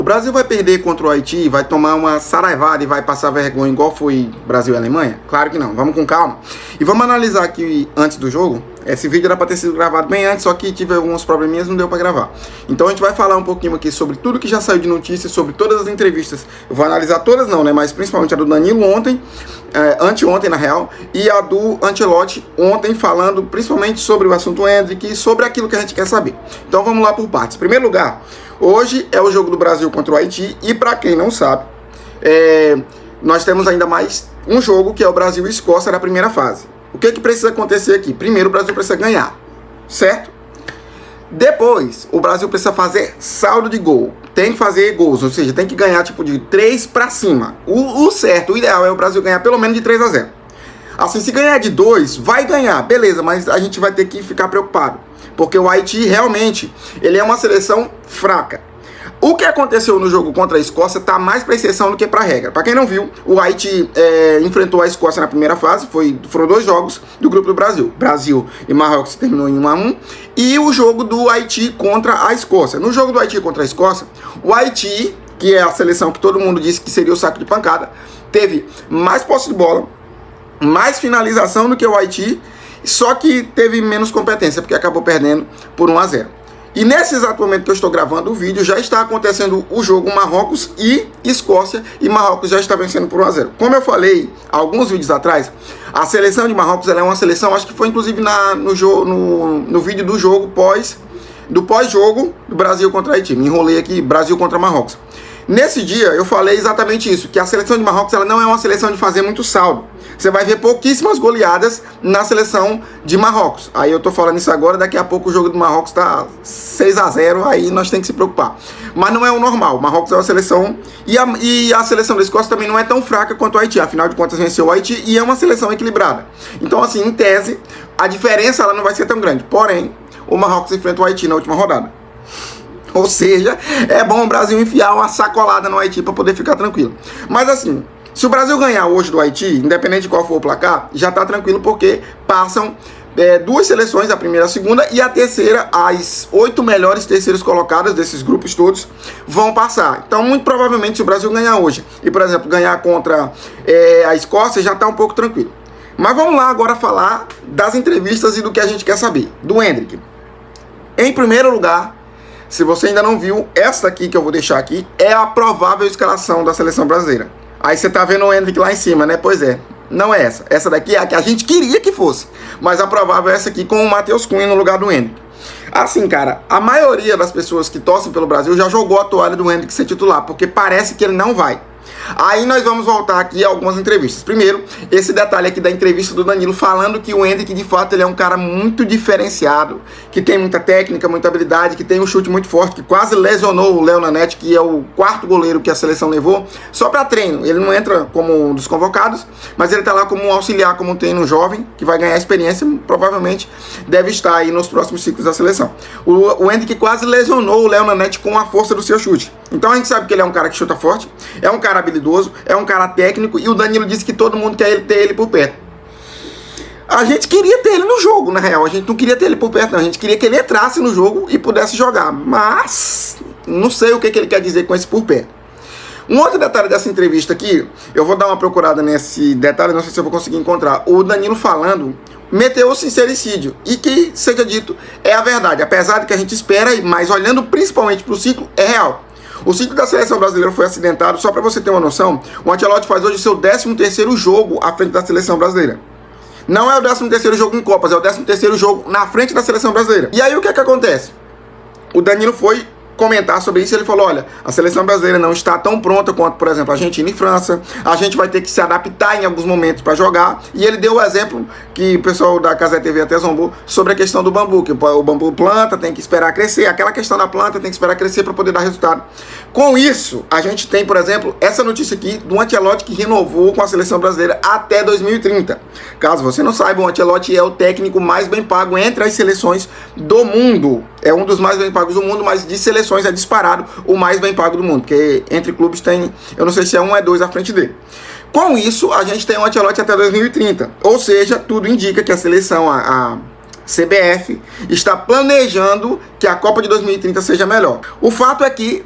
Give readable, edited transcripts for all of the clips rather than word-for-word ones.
O Brasil vai perder contra o Haiti, vai tomar uma saraivada e vai passar vergonha igual foi Brasil e Alemanha? Claro que não, vamos com calma. E vamos analisar aqui antes do jogo. Esse vídeo era para ter sido gravado bem antes, só que tive alguns probleminhas, não deu para gravar. Então a gente vai falar um pouquinho aqui sobre tudo que já saiu de notícias, sobre todas as entrevistas. Eu vou analisar todas não, né? Mas principalmente a do Danilo ontem, anteontem na real, e a do Ancelotti ontem, falando principalmente sobre o assunto Endrick e sobre aquilo que a gente quer saber. Então vamos lá por partes. Em primeiro lugar, hoje é o jogo do Brasil contra o Haiti, e para quem não sabe, nós temos ainda mais um jogo que é o Brasil e Escócia na primeira fase. O que precisa acontecer aqui? Primeiro, o Brasil precisa ganhar, certo? Depois, o Brasil precisa fazer saldo de gol. Tem que fazer gols, ou seja, tem que ganhar tipo de 3 para cima. O certo, o ideal é o Brasil ganhar pelo menos de 3-0. Assim, se ganhar de 2, vai ganhar, beleza, mas a gente vai ter que ficar preocupado. Porque o Haiti realmente, ele é uma seleção fraca. O que aconteceu no jogo contra a Escócia está mais para exceção do que para regra. Para quem não viu, o Haiti enfrentou a Escócia na primeira fase, foram 2 jogos do grupo do Brasil. Brasil e Marrocos terminou em 1-1. E o jogo do Haiti contra a Escócia. No jogo do Haiti contra a Escócia, o Haiti, que é a seleção que todo mundo disse que seria o saco de pancada, teve mais posse de bola, mais finalização do que o Haiti, só que teve menos competência, porque acabou perdendo por 1-0. E nesse exato momento que eu estou gravando o vídeo, já está acontecendo o jogo Marrocos e Escócia, e Marrocos já está vencendo por 1-0. Como eu falei alguns vídeos atrás, a seleção de Marrocos ela é uma seleção, acho que foi inclusive no vídeo do jogo pós-jogo do Brasil contra Haiti. Me enrolei aqui, Brasil contra Marrocos. Nesse dia eu falei exatamente isso, que a seleção de Marrocos ela não é uma seleção de fazer muito saldo. Você vai ver pouquíssimas goleadas na seleção de Marrocos. Aí eu tô falando isso agora, daqui a pouco o jogo do Marrocos tá 6-0, aí nós temos que se preocupar. Mas não é o normal, o Marrocos é uma seleção, e a seleção da Escócia também não é tão fraca quanto o Haiti, afinal de contas venceu o Haiti e é uma seleção equilibrada. Então assim, em tese, a diferença ela não vai ser tão grande, porém, o Marrocos enfrenta o Haiti na última rodada. Ou seja, é bom o Brasil enfiar uma sacolada no Haiti para poder ficar tranquilo. Mas assim, se o Brasil ganhar hoje do Haiti, independente de qual for o placar, já está tranquilo porque passam 2 seleções, a primeira e a segunda, e a terceira, as 8 melhores terceiros colocadas desses grupos todos vão passar. Então, muito provavelmente, se o Brasil ganhar hoje e, por exemplo, ganhar contra a Escócia, já está um pouco tranquilo. Mas vamos lá agora falar das entrevistas e do que a gente quer saber, do Endrick. Em primeiro lugar, se você ainda não viu, essa aqui que eu vou deixar aqui é a provável escalação da seleção brasileira. Aí você tá vendo o Endrick lá em cima, né? Pois é, não é essa. Essa daqui é a que a gente queria que fosse. Mas a provável é essa aqui com o Matheus Cunha no lugar do Endrick. Assim, cara, a maioria das pessoas que torcem pelo Brasil já jogou a toalha do Endrick ser titular, porque parece que ele não vai. Aí nós vamos voltar aqui a algumas entrevistas. Primeiro, esse detalhe aqui da entrevista do Danilo falando que o Endrick, de fato, ele é um cara muito diferenciado, que tem muita técnica, muita habilidade, que tem um chute muito forte, que quase lesionou o Léo Nanete, que é o 4º goleiro que a seleção levou, só para treino. Ele não entra como um dos convocados, mas ele tá lá como um auxiliar, como um treino jovem, que vai ganhar experiência, provavelmente deve estar aí nos próximos ciclos da seleção. O Endrick quase lesionou o Léo Nanete com a força do seu chute. Então a gente sabe que ele é um cara que chuta forte, é um cara habilidoso, é um cara técnico, e o Danilo disse que todo mundo quer ter ele por perto. A gente queria ter ele no jogo, na real, a gente não queria ter ele por perto, não. A gente queria que ele entrasse no jogo e pudesse jogar, mas não sei o que ele quer dizer com esse por perto. Um outro detalhe dessa entrevista aqui, eu vou dar uma procurada nesse detalhe, não sei se eu vou conseguir encontrar, o Danilo falando, meteu o sincericídio, e que, seja dito, é a verdade, apesar de que a gente espera, mas olhando principalmente para o ciclo, é real. O ciclo da seleção brasileira foi acidentado, só para você ter uma noção, o Ancelotti faz hoje o seu 13º jogo à frente da seleção brasileira. Não é o 13º jogo em Copas, é o 13º jogo na frente da seleção brasileira. E aí o que é que acontece? O Danilo foi comentar sobre isso, ele falou, olha, a seleção brasileira não está tão pronta quanto, por exemplo, a Argentina e França, a gente vai ter que se adaptar em alguns momentos para jogar, e ele deu o exemplo que o pessoal da Casa TV até zombou sobre a questão do bambu, que o bambu planta, tem que esperar crescer, aquela questão da planta tem que esperar crescer para poder dar resultado. Com isso, a gente tem, por exemplo, essa notícia aqui do Ancelotti que renovou com a seleção brasileira até 2030. Caso você não saiba, o Ancelotti é o técnico mais bem pago entre as seleções do mundo. É um dos mais bem pagos do mundo, mas de seleções é disparado o mais bem pago do mundo, porque entre clubes tem, eu não sei se é 1 ou 2 à frente dele. Com isso, a gente tem o Ancelotti até 2030, ou seja, tudo indica que a seleção, a CBF, está planejando que a Copa de 2030 seja melhor. O fato é que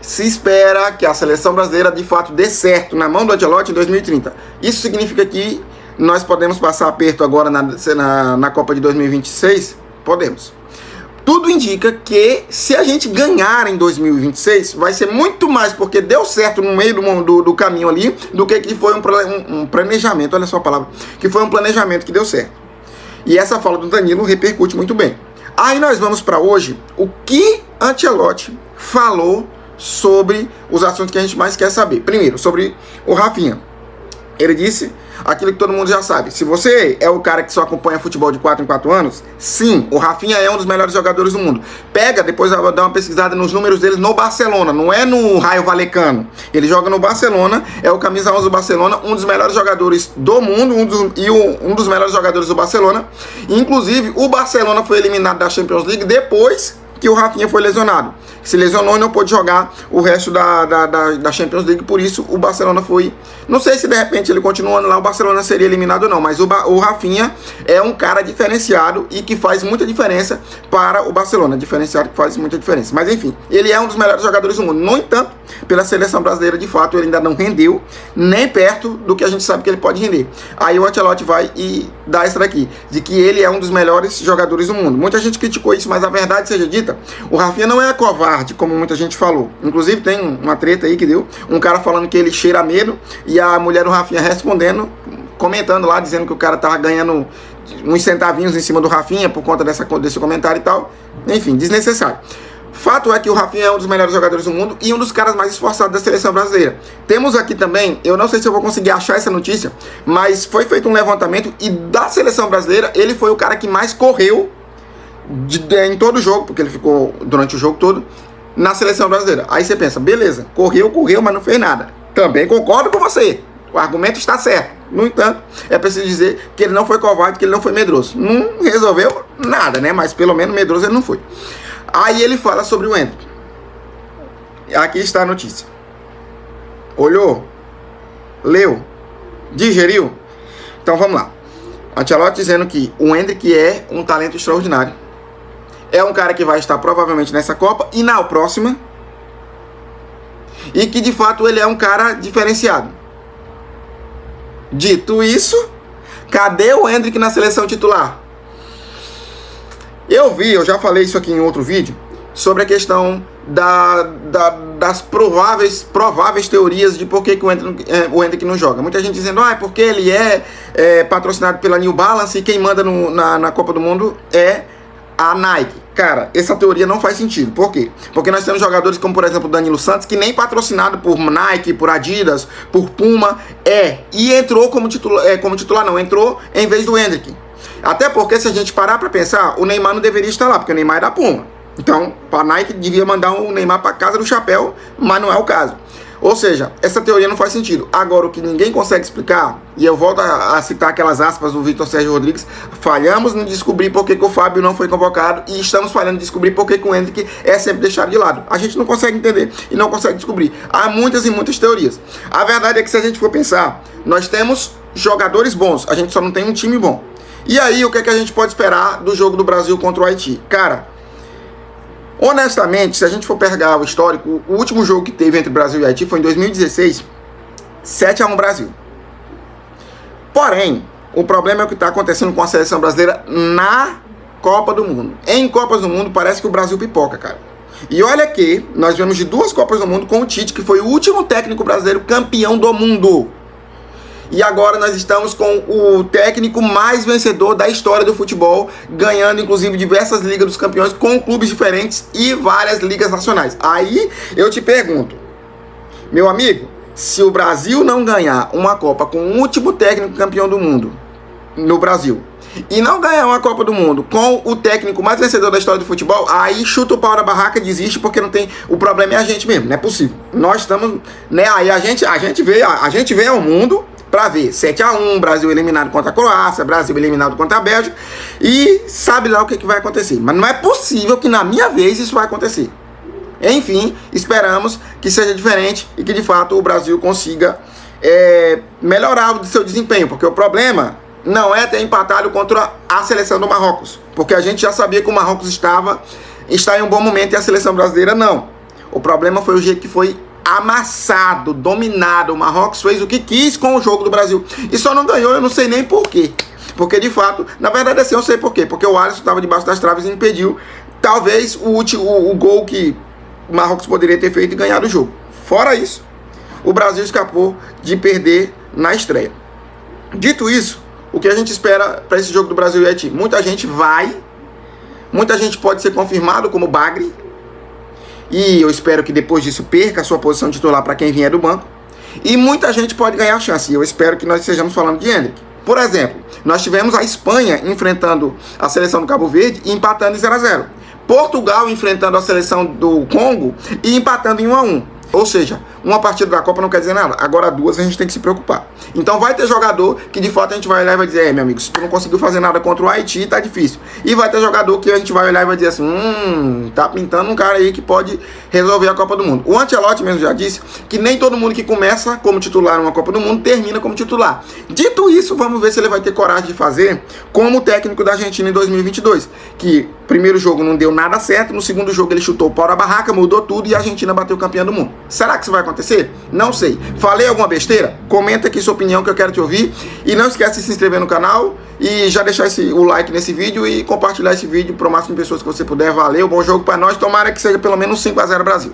se espera que a seleção brasileira de fato dê certo na mão do Ancelotti em 2030. Isso significa que nós podemos passar aperto agora na Copa de 2026? Podemos. Tudo indica que se a gente ganhar em 2026, vai ser muito mais porque deu certo no meio do caminho ali, do que foi um planejamento, olha só a palavra, que foi um planejamento que deu certo. E essa fala do Danilo repercute muito bem. Aí nós vamos para hoje, o que Ancelotti falou sobre os assuntos que a gente mais quer saber. Primeiro, sobre o Rafinha. Ele disse aquilo que todo mundo já sabe. Se você é o cara que só acompanha futebol de 4 em 4 anos, sim, o Rafinha é um dos melhores jogadores do mundo. Pega, depois dá uma pesquisada nos números dele no Barcelona, não é no Raio Vallecano. Ele joga no Barcelona, é o camisa 11 do Barcelona, um dos melhores jogadores do mundo, um dos melhores jogadores do Barcelona. Inclusive, o Barcelona foi eliminado da Champions League depois que o Rafinha foi lesionado. Se lesionou e não pôde jogar o resto da Champions League, por isso o Barcelona foi... Não sei se de repente ele continuando lá, o Barcelona seria eliminado ou não, mas o Rafinha é um cara diferenciado e que faz muita diferença para o Barcelona. Diferenciado que faz muita diferença. Mas enfim, ele é um dos melhores jogadores do mundo. No entanto, pela seleção brasileira, de fato, ele ainda não rendeu nem perto do que a gente sabe que ele pode render. Aí o Ancelotti vai e dá essa daqui, de que ele é um dos melhores jogadores do mundo. Muita gente criticou isso, mas a verdade seja dita, o Rafinha não é covarde, como muita gente falou. Inclusive tem uma treta aí que deu, um cara falando que ele cheira medo, e a mulher do Rafinha respondendo, comentando lá, dizendo que o cara tava ganhando uns centavinhos em cima do Rafinha por conta desse comentário e tal. Enfim, desnecessário. Fato é que o Rafinha é um dos melhores jogadores do mundo e um dos caras mais esforçados da seleção brasileira. Temos aqui também, eu não sei se eu vou conseguir achar essa notícia, mas foi feito um levantamento e da seleção brasileira, ele foi o cara que mais correu em todo o jogo, porque ele ficou durante o jogo todo na seleção brasileira. Aí você pensa, beleza, correu, mas não fez nada. Também concordo com você, o argumento está certo. No entanto, é preciso dizer que ele não foi covarde, que ele não foi medroso. Não resolveu nada, né? Mas pelo menos medroso ele não foi. Aí ele fala sobre o Endrick. Aqui está a notícia. Olhou? Leu? Digeriu? Então vamos lá. Ancelotti dizendo que o Endrick é um talento extraordinário. É um cara que vai estar provavelmente nessa Copa e na próxima. E que de fato ele é um cara diferenciado. Dito isso, cadê o Endrick na seleção titular? Eu já falei isso aqui em outro vídeo, sobre a questão das prováveis teorias de por que o Endrick não joga. Muita gente dizendo, porque ele é patrocinado pela New Balance e quem manda na Copa do Mundo é a Nike. Cara, essa teoria não faz sentido. Por quê? Porque nós temos jogadores como, por exemplo, o Danilo Santos, que nem patrocinado por Nike, por Adidas, por Puma e entrou como titular não, entrou em vez do Endrick. Até porque, se a gente parar para pensar, o Neymar não deveria estar lá, porque o Neymar é da Puma. Então, a Nike devia mandar o Neymar para casa do chapéu, mas não é o caso. Ou seja, essa teoria não faz sentido. Agora, o que ninguém consegue explicar, e eu volto a citar aquelas aspas do Victor Sérgio Rodrigues, falhamos em descobrir por que o Fábio não foi convocado e estamos falhando em descobrir por que o Endrick é sempre deixado de lado. A gente não consegue entender e não consegue descobrir. Há muitas e muitas teorias. A verdade é que se a gente for pensar, nós temos jogadores bons, a gente só não tem um time bom. E aí, o que é que a gente pode esperar do jogo do Brasil contra o Haiti? Cara, honestamente, se a gente for pegar o histórico, o último jogo que teve entre Brasil e Haiti foi em 2016, 7-1 Brasil. Porém, o problema é o que está acontecendo com a seleção brasileira na Copa do Mundo. Em Copas do Mundo, parece que o Brasil pipoca, cara. E olha que nós viemos de 2 Copas do Mundo com o Tite, que foi o último técnico brasileiro campeão do mundo. E agora nós estamos com o técnico mais vencedor da história do futebol, ganhando inclusive diversas ligas dos campeões com clubes diferentes e várias ligas nacionais. Aí eu te pergunto, meu amigo, se o Brasil não ganhar uma Copa com o último técnico campeão do mundo no Brasil, e não ganhar uma Copa do Mundo com o técnico mais vencedor da história do futebol, aí chuta o pau na barraca, desiste, porque não tem, o problema é a gente mesmo, não é possível. Nós estamos, né, aí a gente veio ao mundo para ver 7-1, Brasil eliminado contra a Croácia, Brasil eliminado contra a Bélgica, e sabe lá o que vai acontecer. Mas não é possível que na minha vez isso vai acontecer. Enfim, esperamos que seja diferente e que de fato o Brasil consiga melhorar o seu desempenho, porque o problema não é ter empatado contra a seleção do Marrocos, porque a gente já sabia que o Marrocos está em um bom momento e a seleção brasileira não. O problema foi o jeito que foi amassado, dominado. O Marrocos fez o que quis com o jogo do Brasil. E só não ganhou, eu não sei nem por quê. Porque de fato, na verdade assim, eu sei por quê. Porque o Alisson estava debaixo das traves e impediu, talvez, o gol que o Marrocos poderia ter feito e ganhado o jogo. Fora isso, o Brasil escapou de perder na estreia. Dito isso, o que a gente espera para esse jogo do Brasil e Haiti? Muita gente pode ser confirmado como bagre, e eu espero que depois disso perca a sua posição titular para quem vier do banco, e muita gente pode ganhar chance, e eu espero que nós estejamos falando de Endrick. Por exemplo, nós tivemos a Espanha enfrentando a seleção do Cabo Verde e empatando em 0-0. Portugal enfrentando a seleção do Congo e empatando em 1-1. Ou seja, uma partida da Copa não quer dizer nada. Agora duas a gente tem que se preocupar. Então vai ter jogador que de fato a gente vai olhar e vai dizer: meu amigo, se tu não conseguiu fazer nada contra o Haiti, tá difícil. E vai ter jogador que a gente vai olhar e vai dizer assim: tá pintando um cara aí que pode resolver a Copa do Mundo. O Ancelotti mesmo já disse que nem todo mundo que começa como titular numa Copa do Mundo termina como titular. Dito isso, vamos ver se ele vai ter coragem de fazer como técnico da Argentina em 2022. Que primeiro jogo não deu nada certo, no segundo jogo ele chutou o pau da barraca, mudou tudo e a Argentina bateu campeã do mundo. Será que isso vai acontecer? Não sei. Falei alguma besteira? Comenta aqui sua opinião que eu quero te ouvir. E não esquece de se inscrever no canal e já deixar o like nesse vídeo e compartilhar esse vídeo para o máximo de pessoas que você puder. Valeu, bom jogo para nós. Tomara que seja pelo menos 5-0 Brasil.